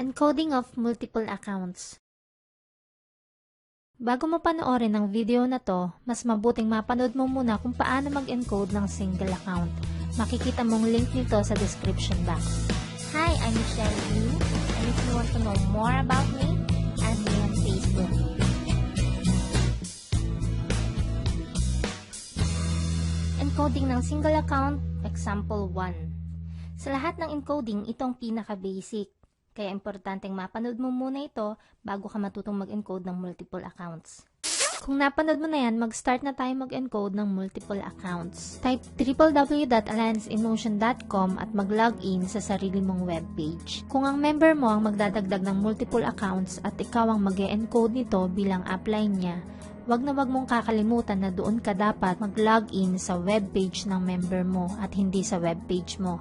Encoding of multiple accounts. Bago mo panoorin ang video na to, mas mabuting mapanood mo muna kung paano mag-encode ng single account. Makikita mong link nito sa description box. Hi, I'm Michelle Yu, and if you want to know more about me, add me on Facebook. Encoding ng single account, example 1. Sa lahat ng encoding, itong pinaka-basic. Kaya importanteng mapanood mo muna ito bago ka matutong mag-encode ng multiple accounts. Kung napanood mo na yan, mag-start na tayo mag-encode ng multiple accounts. Type www.allianceinmotion.com at mag-login sa sarili mong webpage. Kung ang member mo ang magdadagdag ng multiple accounts at ikaw ang mag-encode nito bilang upline niya, wag na wag mong kakalimutan na doon ka dapat mag-login sa webpage ng member mo at hindi sa webpage mo.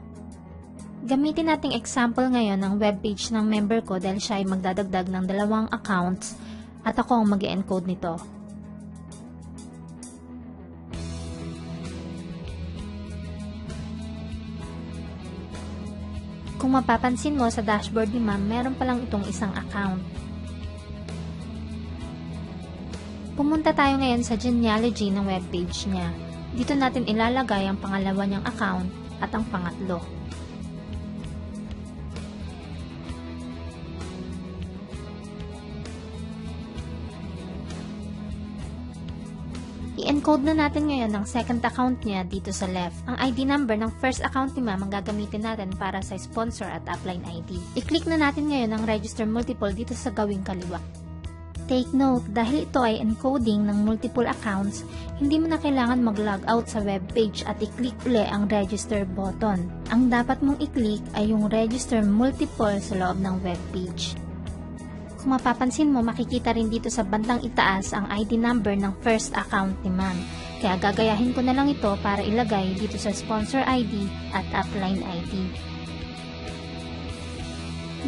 Gamitin nating example ngayon ng webpage ng member ko dahil siya ay magdadagdag ng 2 accounts at ako ang mag-encode nito. Kung mapapansin mo sa dashboard ni ma'am, meron palang itong isang account. Pumunta tayo ngayon sa genealogy ng webpage niya. Dito natin ilalagay ang pangalawa niyang account at ang pangatlo. I-encode na natin ngayon ang second account niya dito sa left. Ang ID number ng first account ni ma'am ang gagamitin natin para sa sponsor at upline ID. I-click na natin ngayon ang register multiple dito sa gawing kaliwa. Take note, dahil ito ay encoding ng multiple accounts, hindi mo na kailangan mag-log out sa webpage at i-click uli ang register button. Ang dapat mong i-click ay yung register multiple sa loob ng webpage. Kung mapapansin mo, makikita rin dito sa bandang itaas ang ID number ng first account ni ma'am. Kaya gagayahin ko na lang ito para ilagay dito sa sponsor ID at upline ID.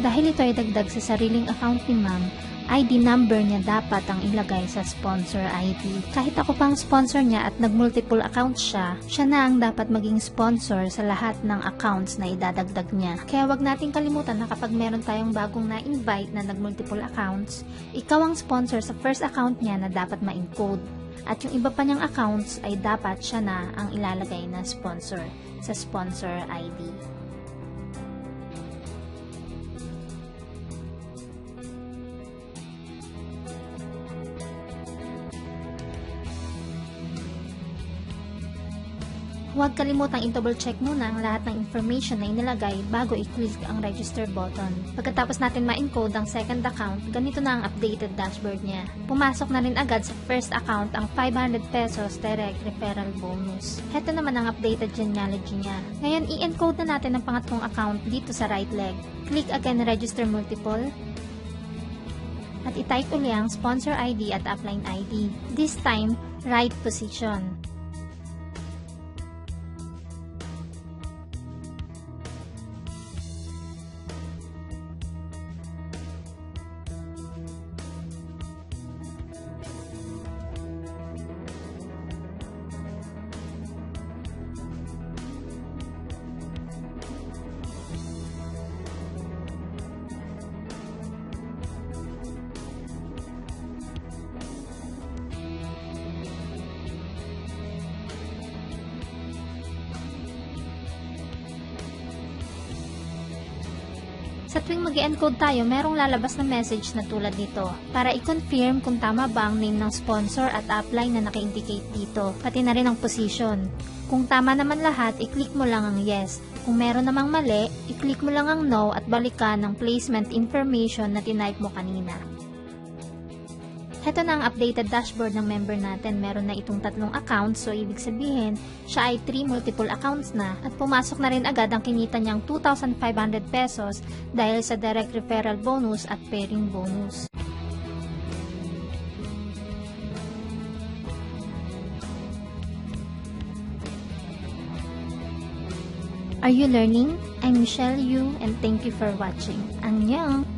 Dahil ito ay dagdag sa sariling account ni ma'am, ID number niya dapat ang ilagay sa sponsor ID. Kahit ako pang sponsor niya at nag-multiple accounts siya, siya na ang dapat maging sponsor sa lahat ng accounts na idadagdag niya. Kaya wag nating kalimutan na kapag meron tayong bagong na-invite na nag-multiple accounts, ikaw ang sponsor sa first account niya na dapat ma-encode. At yung iba pa niyang accounts ay dapat siya na ang ilalagay na sponsor sa sponsor ID. Huwag kalimutang i-double check muna ang lahat ng information na inilagay bago i-click ang register button. Pagkatapos natin ma-encode ang second account, ganito na ang updated dashboard niya. Pumasok na rin agad sa first account ang 500 pesos direct referral bonus. Heto naman ang updated genealogy niya. Ngayon, i-encode na natin ang pangatlong account dito sa right leg. Click again register multiple. At i-type uli ang sponsor ID at upline ID. This time, right position. Sa tuwing mag-encode tayo, merong lalabas na message na tulad nito para i-confirm kung tama ba ang name ng sponsor at upline na naka-indicate dito, pati na rin ang position. Kung tama naman lahat, i-click mo lang ang yes. Kung meron namang mali, i-click mo lang ang no at balikan ang placement information na tinype mo kanina. Heto na ang updated dashboard ng member natin. Meron na itong 3 accounts, so ibig sabihin, siya ay 3 multiple accounts na at pumasok na rin agad ang kinita niyang 2,500 pesos dahil sa direct referral bonus at pairing bonus. Are you learning? I'm Michelle Yu and thank you for watching. Annyeong!